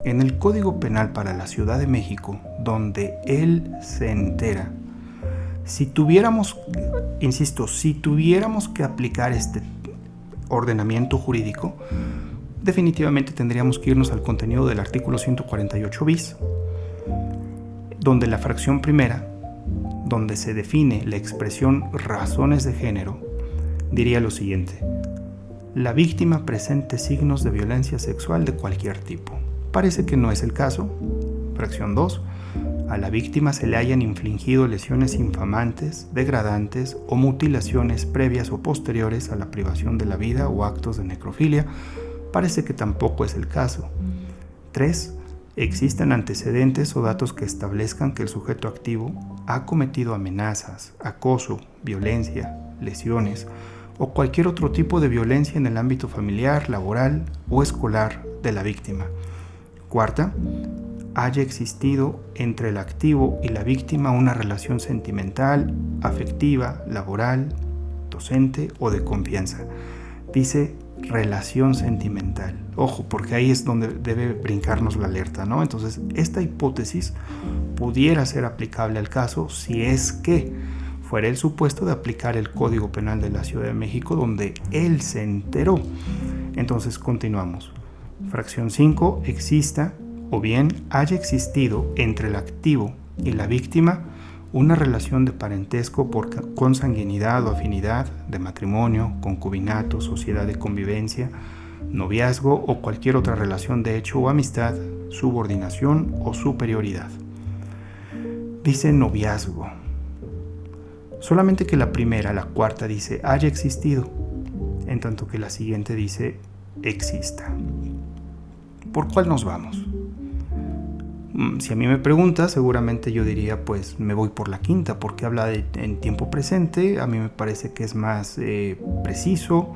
en el Código Penal para la Ciudad de México, donde él se entera, si tuviéramos que aplicar este ordenamiento jurídico, definitivamente tendríamos que irnos al contenido del artículo 148 bis, donde la fracción primera, donde se define la expresión razones de género, diría lo siguiente: la víctima presente signos de violencia sexual de cualquier tipo. Parece que no es el caso. Fracción 2. A la víctima se le hayan infligido lesiones infamantes, degradantes o mutilaciones previas o posteriores a la privación de la vida o actos de necrofilia. Parece que tampoco es el caso. 3. Existen antecedentes o datos que establezcan que el sujeto activo ha cometido amenazas, acoso, violencia, lesiones o cualquier otro tipo de violencia en el ámbito familiar, laboral o escolar de la víctima. 4. Haya existido entre el activo y la víctima una relación sentimental, afectiva, laboral, docente o de confianza. Dice relación sentimental. Ojo, porque ahí es donde debe brincarnos la alerta, ¿no? Entonces, esta hipótesis pudiera ser aplicable al caso si es que fuera el supuesto de aplicar el Código Penal de la Ciudad de México, donde él se enteró. Entonces, continuamos. Fracción 5. Exista o bien haya existido entre el activo y la víctima una relación de parentesco por consanguinidad o afinidad, de matrimonio, concubinato, sociedad de convivencia, noviazgo o cualquier otra relación de hecho o amistad, subordinación o superioridad. Dice noviazgo. Solamente que la primera, la cuarta, dice haya existido, en tanto que la siguiente dice exista. ¿Por cuál nos vamos? Si a mí me preguntas, seguramente yo diría, pues me voy por la quinta, porque habla en tiempo presente. A mí me parece que es más preciso.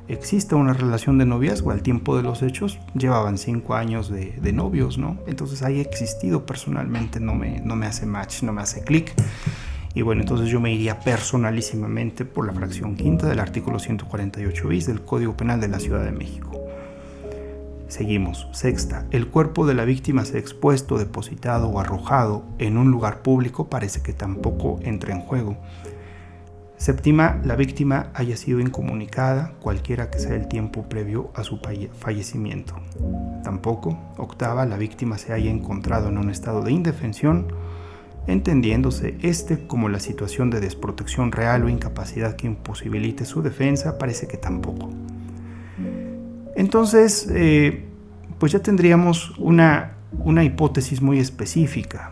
Existe una relación de noviazgo al tiempo de los hechos. Llevaban 5 años de novios, ¿no? Entonces haya existido personalmente no me hace match, no me hace clic. Y bueno, entonces yo me iría personalísimamente por la fracción quinta del artículo 148 bis del Código Penal de la Ciudad de México. Seguimos. Sexta. El cuerpo de la víctima sea expuesto, depositado o arrojado en un lugar público. Parece que tampoco entra en juego. Séptima. La víctima haya sido incomunicada, cualquiera que sea el tiempo previo a su fallecimiento. Tampoco. Octava. La víctima se haya encontrado en un estado de indefensión, entendiéndose como la situación de desprotección real o incapacidad que imposibilite su defensa. Parece que tampoco. Entonces, pues ya tendríamos una hipótesis muy específica.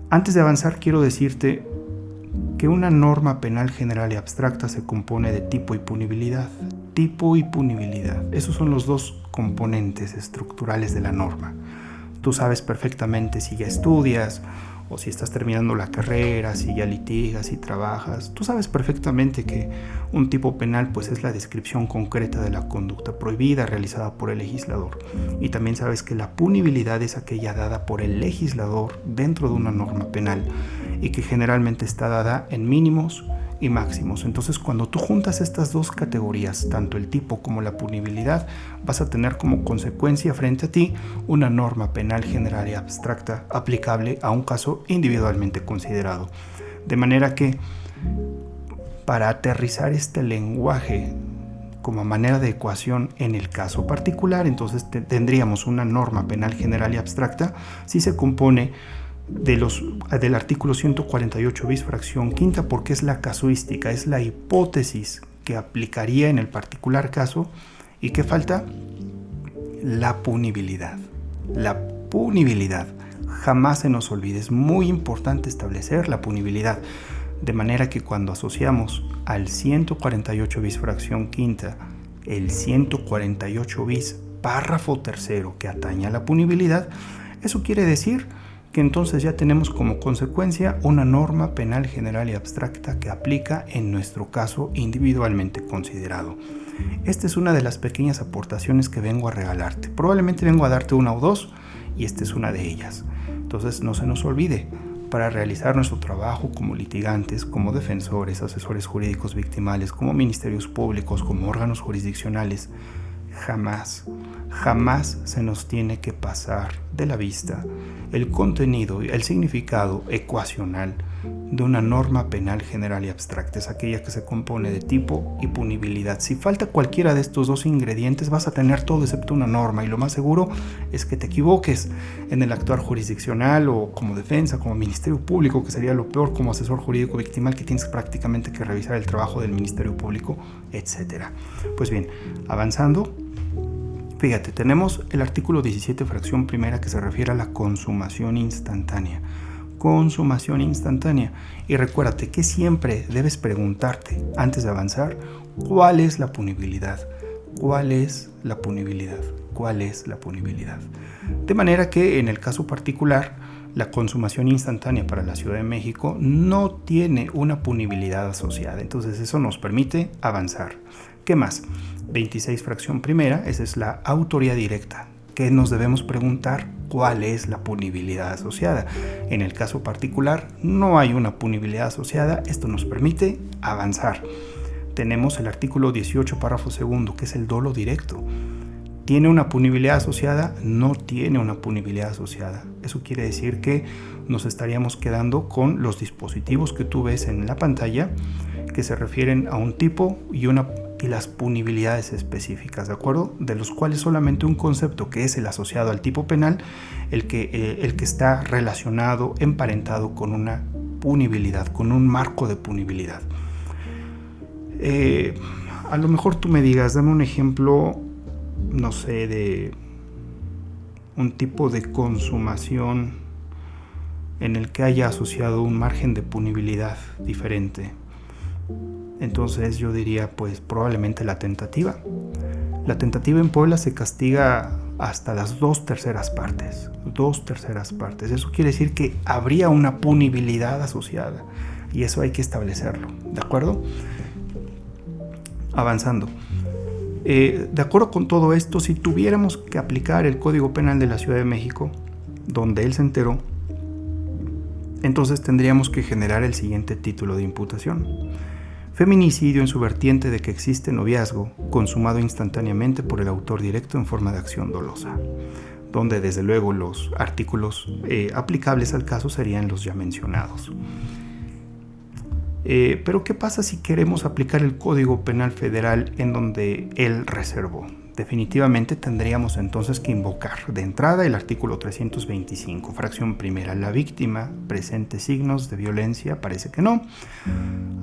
Antes de avanzar, quiero decirte que una norma penal general y abstracta se compone de tipo y punibilidad. Tipo y punibilidad. Esos son los dos componentes estructurales de la norma. Tú sabes perfectamente si ya estudias o si estás terminando la carrera, si ya litigas y trabajas. Tú sabes perfectamente que un tipo penal pues es la descripción concreta de la conducta prohibida realizada por el legislador. Y también sabes que la punibilidad es aquella dada por el legislador dentro de una norma penal y que generalmente está dada en mínimos y máximos. Entonces, cuando tú juntas estas dos categorías, tanto el tipo como la punibilidad, vas a tener como consecuencia frente a ti una norma penal general y abstracta aplicable a un caso individualmente considerado. De manera que, para aterrizar este lenguaje como manera de ecuación en el caso particular, entonces tendríamos una norma penal general y abstracta si se compone del artículo 148 bis fracción quinta, porque es la casuística, es la hipótesis que aplicaría en el particular caso. ¿Y qué falta? La punibilidad. La punibilidad. Jamás se nos olvide, es muy importante establecer la punibilidad, de manera que cuando asociamos al 148 bis fracción quinta el 148 bis párrafo tercero que atañe a la punibilidad, eso quiere decir que entonces ya tenemos como consecuencia una norma penal general y abstracta que aplica en nuestro caso individualmente considerado. Esta es una de las pequeñas aportaciones que vengo a regalarte. Probablemente vengo a darte una o dos y esta es una de ellas. Entonces no se nos olvide, para realizar nuestro trabajo como litigantes, como defensores, asesores jurídicos victimales, como ministerios públicos, como órganos jurisdiccionales, jamás se nos tiene que pasar de la vista el contenido, el significado ecuacional de una norma penal general y abstracta. Es aquella que se compone de tipo y punibilidad. Si falta cualquiera de estos dos ingredientes, vas a tener todo excepto una norma, y lo más seguro es que te equivoques en el actuar jurisdiccional o como defensa, como Ministerio Público, que sería lo peor, como asesor jurídico victimal, que tienes prácticamente que revisar el trabajo del Ministerio Público, etc. Pues bien, avanzando, fíjate, tenemos el artículo 17, fracción primera, que se refiere a la consumación instantánea. Consumación instantánea. Y recuérdate que siempre debes preguntarte, antes de avanzar, ¿cuál es la punibilidad? ¿Cuál es la punibilidad? ¿Cuál es la punibilidad? De manera que en el caso particular, la consumación instantánea para la Ciudad de México no tiene una punibilidad asociada. Entonces eso nos permite avanzar. ¿Qué más? 26, fracción primera, esa es la autoría directa, que nos debemos preguntar cuál es la punibilidad asociada. En el caso particular no hay una punibilidad asociada, esto nos permite avanzar. Tenemos el artículo 18, párrafo segundo, que es el dolo directo. ¿Tiene una punibilidad asociada? No tiene una punibilidad asociada. Eso quiere decir que nos estaríamos quedando con los dispositivos que tú ves en la pantalla, que se refieren a un tipo y las punibilidades específicas, ¿de acuerdo? De los cuales solamente un concepto, que es el asociado al tipo penal, el que está relacionado, emparentado con una punibilidad, con un marco de punibilidad. A lo mejor tú me digas, dame un ejemplo, no sé, de un tipo de consumación en el que haya asociado un margen de punibilidad diferente. Entonces yo diría, pues probablemente la tentativa. La tentativa en Puebla se castiga hasta las 2/3 partes. 2/3 partes. Eso quiere decir que habría una punibilidad asociada. Y eso hay que establecerlo. ¿De acuerdo? Avanzando. De acuerdo con todo esto, si tuviéramos que aplicar el Código Penal de la Ciudad de México, donde él se enteró, entonces tendríamos que generar el siguiente título de imputación. Feminicidio en su vertiente de que existe noviazgo consumado instantáneamente por el autor directo en forma de acción dolosa, donde desde luego los artículos aplicables al caso serían los ya mencionados. Pero ¿qué pasa si queremos aplicar el Código Penal Federal en donde él reservó? Definitivamente tendríamos entonces que invocar de entrada el artículo 325, fracción primera. La víctima presente signos de violencia, parece que no.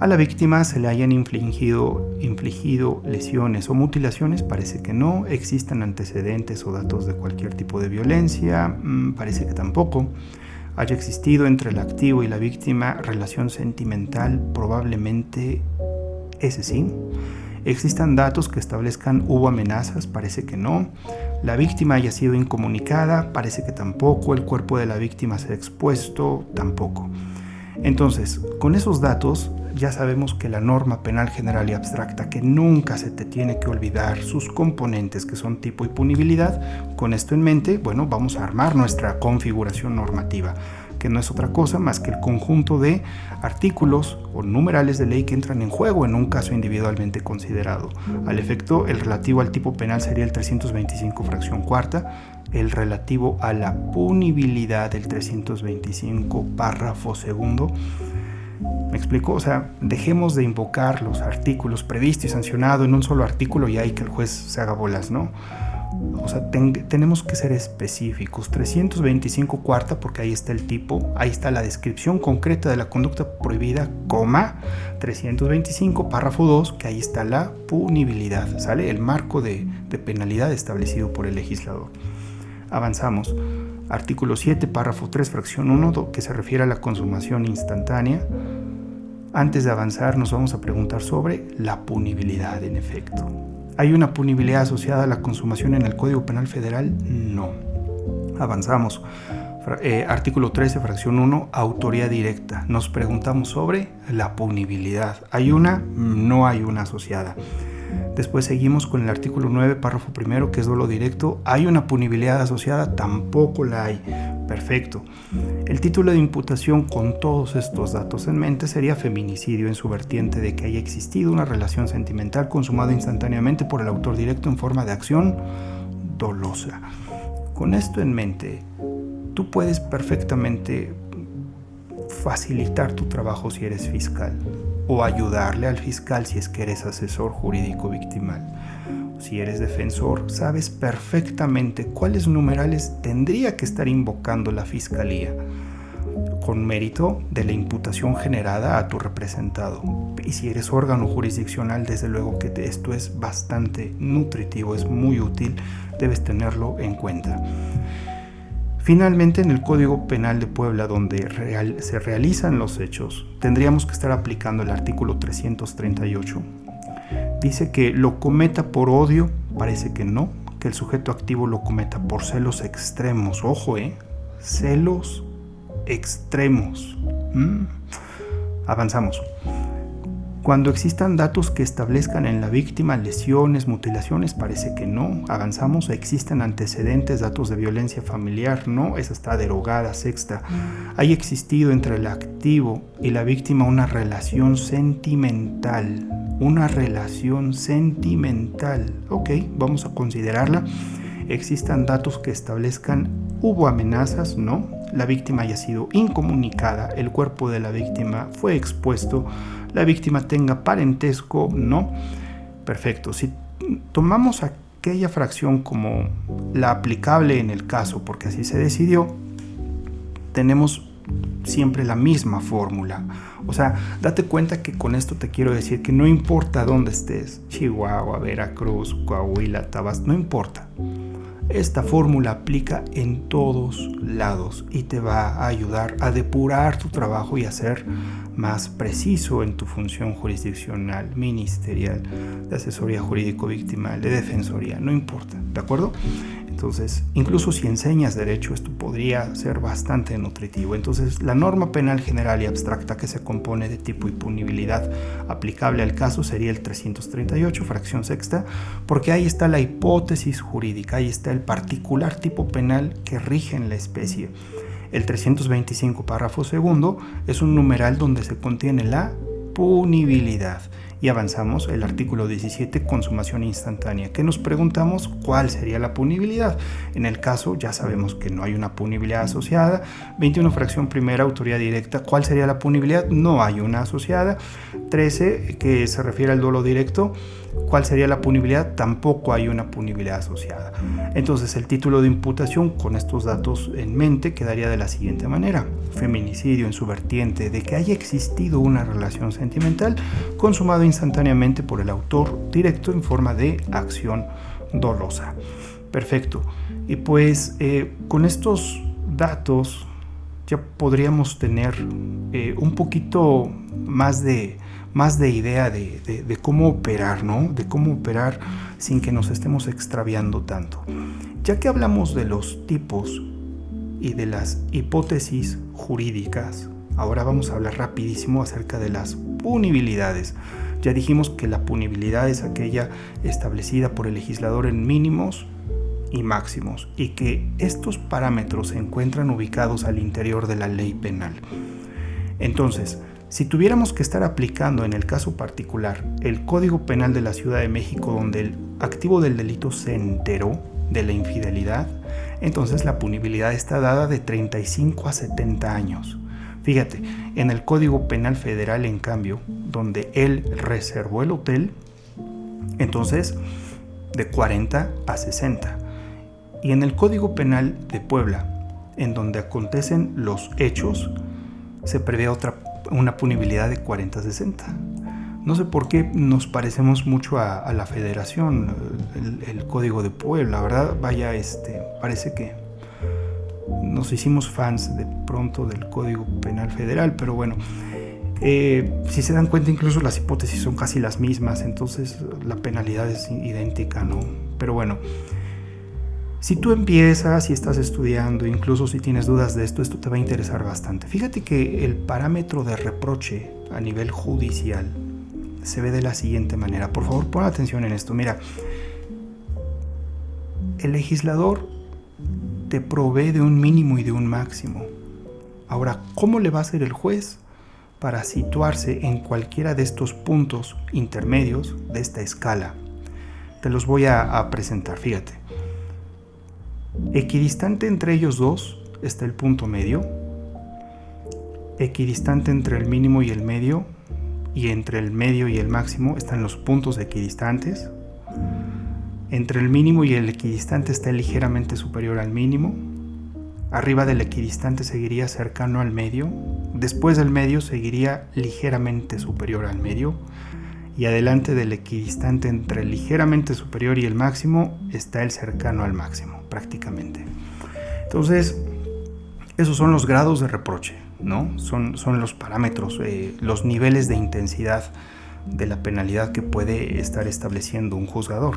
A la víctima se le hayan infligido lesiones o mutilaciones, parece que no. Existen antecedentes o datos de cualquier tipo de violencia, parece que tampoco. Haya existido entre el activo y la víctima relación sentimental, probablemente ese sí. ¿Existan datos que establezcan hubo amenazas? Parece que no. ¿La víctima haya sido incomunicada? Parece que tampoco. ¿El cuerpo de la víctima se ha expuesto? Tampoco. Entonces, con esos datos ya sabemos que la norma penal general y abstracta, que nunca se te tiene que olvidar sus componentes, que son tipo y punibilidad, con esto en mente, bueno, vamos a armar nuestra configuración normativa, que no es otra cosa más que el conjunto de artículos o numerales de ley que entran en juego en un caso individualmente considerado. Al efecto, el relativo al tipo penal sería el 325, fracción cuarta, el relativo a la punibilidad del 325, párrafo segundo. ¿Me explico? O sea, dejemos de invocar los artículos previsto y sancionado en un solo artículo y ahí que el juez se haga bolas, ¿no? O sea, tenemos que ser específicos. 325 cuarta, porque ahí está el tipo, ahí está la descripción concreta de la conducta prohibida, coma, 325 párrafo 2, que ahí está la punibilidad, ¿sale? El marco de penalidad establecido por el legislador. Avanzamos. Artículo 7, párrafo 3, fracción 1, que se refiere a la consumación instantánea. Antes de avanzar, nos vamos a preguntar sobre la punibilidad, en efecto. ¿Hay una punibilidad asociada a la consumación en el Código Penal Federal? No. Avanzamos. Artículo 13, fracción 1, autoría directa. Nos preguntamos sobre la punibilidad. ¿Hay una? No hay una asociada. Después seguimos con el artículo 9, párrafo primero, que es dolo directo. ¿Hay una punibilidad asociada? Tampoco la hay. Perfecto. El título de imputación con todos estos datos en mente sería feminicidio en su vertiente de que haya existido una relación sentimental consumada instantáneamente por el autor directo en forma de acción dolosa. Con esto en mente, tú puedes perfectamente facilitar tu trabajo si eres fiscal o ayudarle al fiscal si es que eres asesor jurídico victimal. Si eres defensor, sabes perfectamente cuáles numerales tendría que estar invocando la fiscalía con mérito de la imputación generada a tu representado. Y si eres órgano jurisdiccional, desde luego que esto es bastante nutritivo, es muy útil, debes tenerlo en cuenta. Finalmente, en el Código Penal de Puebla, donde se realizan los hechos, tendríamos que estar aplicando el artículo 338. Dice que lo cometa por odio, parece que no, que el sujeto activo lo cometa por celos extremos. Ojo, celos extremos. Avanzamos. Cuando existan datos que establezcan en la víctima lesiones, mutilaciones, parece que no. Avanzamos. Existen antecedentes, datos de violencia familiar, no. Esa está derogada. Sexta. Hay existido entre el activo y la víctima una relación sentimental. Una relación sentimental. Ok, vamos a considerarla. Existan datos que establezcan hubo amenazas, no. La víctima haya sido incomunicada, el cuerpo de la víctima fue expuesto, la víctima tenga parentesco, no. Perfecto. Si tomamos aquella fracción como la aplicable en el caso, porque así se decidió, tenemos siempre la misma fórmula. O sea, date cuenta que con esto te quiero decir que no importa dónde estés, Chihuahua, Veracruz, Coahuila, Tabasco, no importa. Esta fórmula aplica en todos lados y te va a ayudar a depurar tu trabajo y a ser más preciso en tu función jurisdiccional, ministerial, de asesoría jurídico-victimal, de defensoría, no importa, ¿de acuerdo? Entonces, incluso si enseñas derecho, esto podría ser bastante nutritivo. Entonces, la norma penal general y abstracta que se compone de tipo y punibilidad aplicable al caso sería el 338, fracción sexta, porque ahí está la hipótesis jurídica, ahí está el particular tipo penal que rige en la especie. El 325, párrafo segundo, es un numeral donde se contiene la punibilidad. Y avanzamos, el artículo 17, consumación instantánea, que nos preguntamos cuál sería la punibilidad. En el caso ya sabemos que no hay una punibilidad asociada. 21, fracción primera, autoría directa, ¿cuál sería la punibilidad? No hay una asociada. 13, que se refiere al dolo directo, ¿cuál sería la punibilidad? Tampoco hay una punibilidad asociada. Entonces el título de imputación con estos datos en mente quedaría de la siguiente manera: feminicidio en su vertiente de que haya existido una relación sentimental consumado instantáneamente por el autor directo en forma de acción dolosa. Perfecto. Y pues con estos datos ya podríamos tener un poquito más de idea de cómo operar, ¿no? De cómo operar sin que nos estemos extraviando tanto. Ya que hablamos de los tipos y de las hipótesis jurídicas, ahora vamos a hablar rapidísimo acerca de las punibilidades. Ya dijimos que la punibilidad es aquella establecida por el legislador en mínimos y máximos, y que estos parámetros se encuentran ubicados al interior de la ley penal. Entonces, si tuviéramos que estar aplicando en el caso particular el Código Penal de la Ciudad de México, donde el activo del delito se enteró de la infidelidad, entonces la punibilidad está dada de 35 a 70 años. Fíjate, en el Código Penal Federal, en cambio, donde él reservó el hotel, entonces de 40 a 60. Y en el Código Penal de Puebla, en donde acontecen los hechos, se prevé una punibilidad de 40 a 60. No sé por qué nos parecemos mucho a la Federación, el Código de Puebla, ¿verdad? Vaya, parece que nos hicimos fans de pronto del Código Penal Federal, pero bueno, si se dan cuenta, incluso las hipótesis son casi las mismas, entonces la penalidad es idéntica, ¿no? Pero bueno, si tú empiezas y estás estudiando, incluso si tienes dudas de esto te va a interesar bastante. Fíjate que el parámetro de reproche a nivel judicial se ve de la siguiente manera. Por favor, pon atención en esto. Mira, el legislador te provee de un mínimo y de un máximo. Ahora, ¿cómo le va a hacer el juez para situarse en cualquiera de estos puntos intermedios de esta escala? Te los voy a presentar, fíjate. Equidistante entre ellos dos está el punto medio. Equidistante entre el mínimo y el medio, y entre el medio y el máximo están los puntos equidistantes. Entre el mínimo y el equidistante está ligeramente superior al mínimo. Arriba del equidistante seguiría cercano al medio. Después del medio seguiría ligeramente superior al medio. Y adelante del equidistante entre el ligeramente superior y el máximo está el cercano al máximo, prácticamente. Entonces, esos son los grados de reproche, ¿no? Son los parámetros, los niveles de intensidad de la penalidad que puede estar estableciendo un juzgador.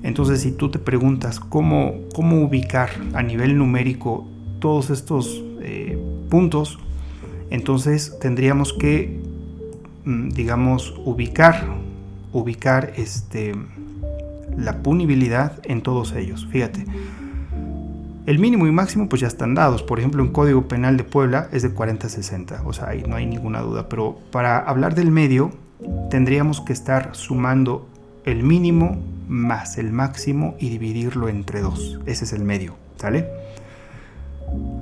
Entonces, si tú te preguntas cómo ubicar a nivel numérico todos estos puntos, entonces tendríamos que, digamos, ubicar la punibilidad en todos ellos. Fíjate, el mínimo y máximo pues ya están dados. Por ejemplo, en Código Penal de Puebla es de 40 a 60, o sea, ahí no hay ninguna duda. Pero para hablar del medio, tendríamos que estar sumando el mínimo más el máximo y dividirlo entre 2. Ese es el medio, ¿sale?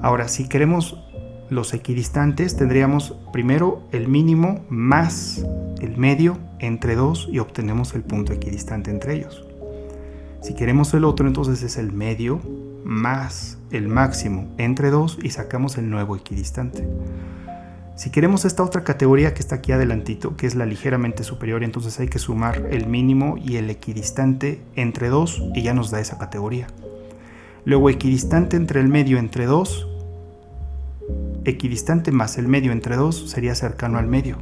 Ahora, si queremos los equidistantes, tendríamos primero el mínimo más el medio entre 2 y obtenemos el punto equidistante entre ellos. Si queremos el otro, entonces es el medio más el máximo entre 2 y sacamos el nuevo equidistante. Si queremos esta otra categoría que está aquí adelantito, que es la ligeramente superior, entonces hay que sumar el mínimo y el equidistante entre 2 y ya nos da esa categoría. Luego equidistante entre el medio entre 2, equidistante más el medio entre 2 sería cercano al medio.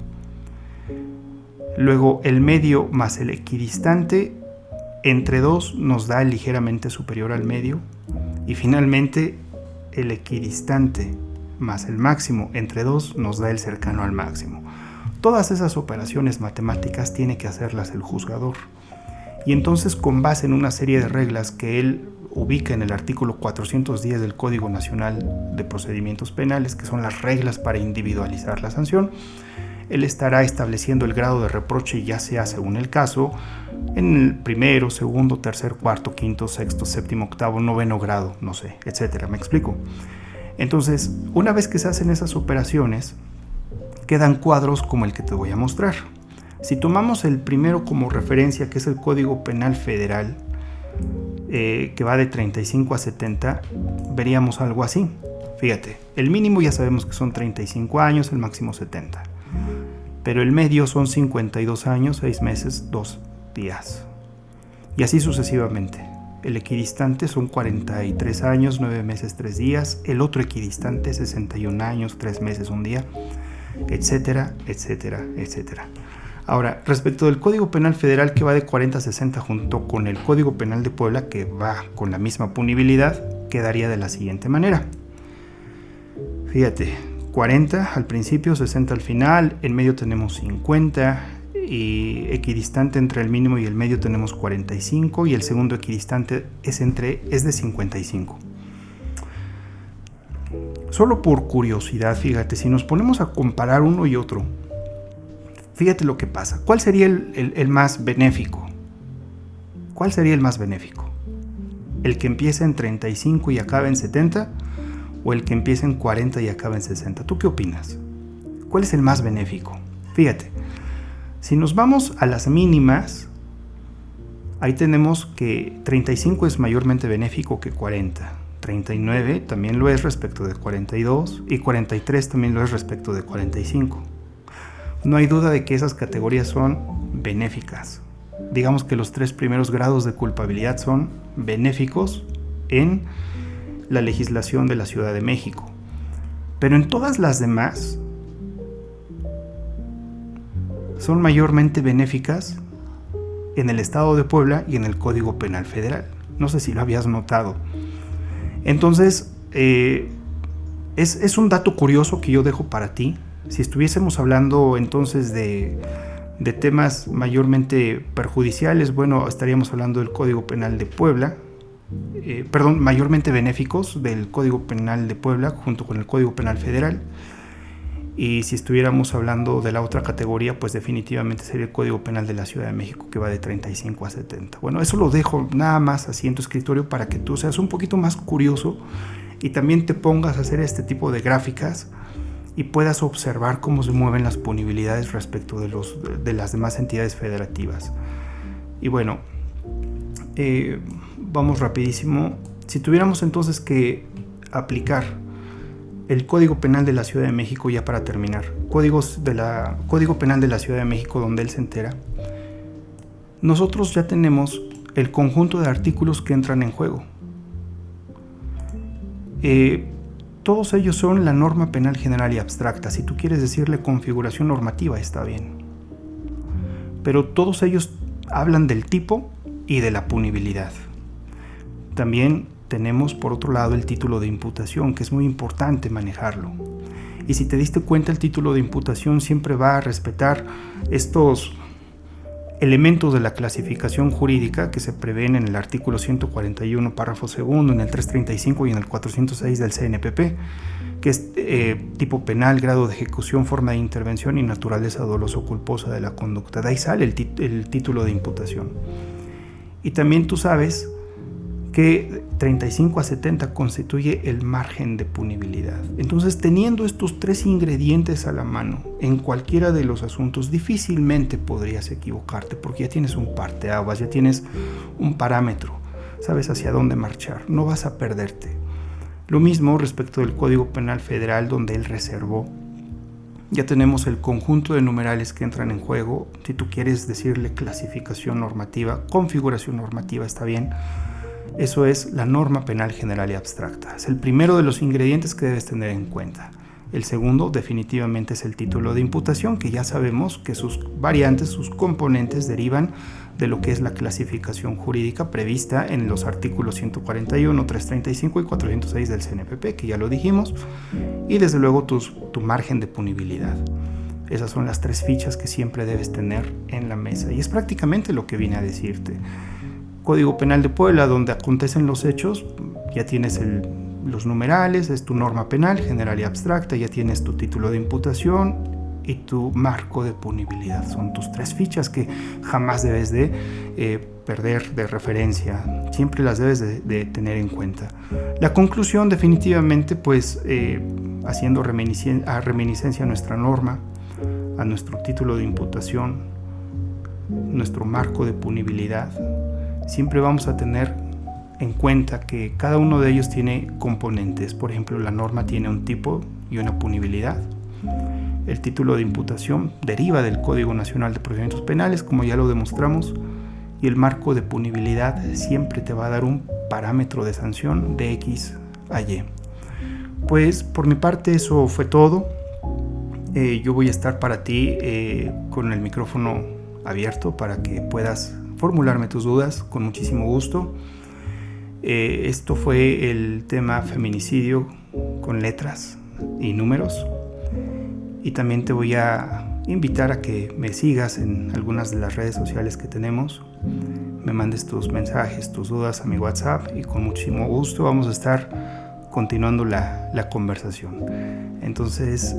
Luego el medio más el equidistante entre 2 nos da el ligeramente superior al medio. Y finalmente el equidistante más el máximo entre 2 nos da el cercano al máximo. Todas esas operaciones matemáticas tiene que hacerlas el juzgador. Y entonces, con base en una serie de reglas que él ubica en el artículo 410 del Código Nacional de Procedimientos Penales, que son las reglas para individualizar la sanción, él estará estableciendo el grado de reproche, ya sea según el caso, en el primero, segundo, tercer, cuarto, quinto, sexto, séptimo, octavo, noveno grado, no sé, etcétera. ¿Me explico? Entonces, una vez que se hacen esas operaciones, quedan cuadros como el que te voy a mostrar. Si tomamos el primero como referencia, que es el Código Penal Federal, que va de 35 a 70, veríamos algo así. Fíjate, el mínimo ya sabemos que son 35 años, el máximo 70. Pero el medio son 52 años, 6 meses, 2 días. Y así sucesivamente. El equidistante son 43 años, 9 meses, 3 días. El otro equidistante 61 años, 3 meses, 1 día, etcétera, etcétera, etcétera. Ahora, respecto del Código Penal Federal, que va de 40 a 60 junto con el Código Penal de Puebla, que va con la misma punibilidad, quedaría de la siguiente manera. Fíjate, 40 al principio, 60 al final, en medio tenemos 50, y equidistante entre el mínimo y el medio tenemos 45, y el segundo equidistante es de 55. Solo por curiosidad, fíjate, si nos ponemos a comparar uno y otro, fíjate lo que pasa. ¿Cuál sería el más benéfico? ¿Cuál sería el más benéfico? ¿El que empieza en 35 y acaba en 70? ¿O el que empieza en 40 y acaba en 60? ¿Tú qué opinas? ¿Cuál es el más benéfico? Fíjate, si nos vamos a las mínimas, ahí tenemos que 35 es mayormente benéfico que 40. 39 también lo es respecto de 42 y 43 también lo es respecto de 45. No hay duda de que esas categorías son benéficas. Digamos que los 3 primeros grados de culpabilidad son benéficos en la legislación de la Ciudad de México. Pero en todas las demás son mayormente benéficas en el Estado de Puebla y en el Código Penal Federal. No sé si lo habías notado. Entonces, es un dato curioso que yo dejo para ti. Si estuviésemos hablando entonces de temas mayormente perjudiciales, bueno, estaríamos hablando del Código Penal de Puebla, mayormente benéficos del Código Penal de Puebla junto con el Código Penal Federal. Y si estuviéramos hablando de la otra categoría, pues definitivamente sería el Código Penal de la Ciudad de México, que va de 35 a 70. Bueno, eso lo dejo nada más así en tu escritorio para que tú seas un poquito más curioso y también te pongas a hacer este tipo de gráficas y puedas observar cómo se mueven las punibilidades respecto de las demás entidades federativas. Y bueno, vamos rapidísimo. Si tuviéramos entonces que aplicar el Código Penal de la Ciudad de México, ya para terminar, Código Penal de la Ciudad de México, donde él se entera, nosotros ya tenemos el conjunto de artículos que entran en juego. Todos ellos son la norma penal general y abstracta. Si tú quieres decirle configuración normativa, está bien. Pero todos ellos hablan del tipo y de la punibilidad. También tenemos por otro lado el título de imputación, que es muy importante manejarlo. Y si te diste cuenta, el título de imputación siempre va a respetar estos elementos de la clasificación jurídica que se prevén en el artículo 141, párrafo segundo, en el 335 y en el 406 del CNPP, que es tipo penal, grado de ejecución, forma de intervención y naturaleza dolosa o culposa de la conducta. De ahí sale el título de imputación. Y también tú sabes que 35 a 70 constituye el margen de punibilidad. Entonces, teniendo estos tres ingredientes a la mano en cualquiera de los asuntos, difícilmente podrías equivocarte, porque ya tienes un parteaguas, ya tienes un parámetro, sabes hacia dónde marchar, no vas a perderte. Lo mismo respecto del Código Penal Federal, donde él reservó. Ya tenemos el conjunto de numerales que entran en juego. Si tú quieres decirle clasificación normativa, configuración normativa, está bien. Eso es la norma penal general y abstracta. Es el primero de los ingredientes que debes tener en cuenta. El segundo definitivamente es el título de imputación, que ya sabemos que sus variantes, sus componentes derivan de lo que es la clasificación jurídica prevista en los artículos 141, 335 y 406 del CNPP, que ya lo dijimos, y desde luego tu margen de punibilidad. Esas son las tres fichas que siempre debes tener en la mesa, y es prácticamente lo que vine a decirte. Código Penal de Puebla, donde acontecen los hechos, ya tienes los numerales, es tu norma penal general y abstracta, ya tienes tu título de imputación y tu marco de punibilidad. Son tus tres fichas que jamás debes de perder de referencia, siempre las debes de tener en cuenta. La conclusión definitivamente, pues haciendo reminiscencia a nuestra norma, a nuestro título de imputación, nuestro marco de punibilidad, siempre vamos a tener en cuenta que cada uno de ellos tiene componentes. Por ejemplo, la norma tiene un tipo y una punibilidad. El título de imputación deriva del Código Nacional de Procedimientos Penales, como ya lo demostramos, y el marco de punibilidad siempre te va a dar un parámetro de sanción de X a Y. Pues por mi parte eso fue todo. Yo voy a estar para ti con el micrófono abierto para que puedas formularme tus dudas con muchísimo gusto. Esto fue el tema feminicidio con letras y números, y también te voy a invitar a que me sigas en algunas de las redes sociales que tenemos, me mandes tus mensajes, tus dudas a mi WhatsApp, y con muchísimo gusto vamos a estar continuando la conversación. Entonces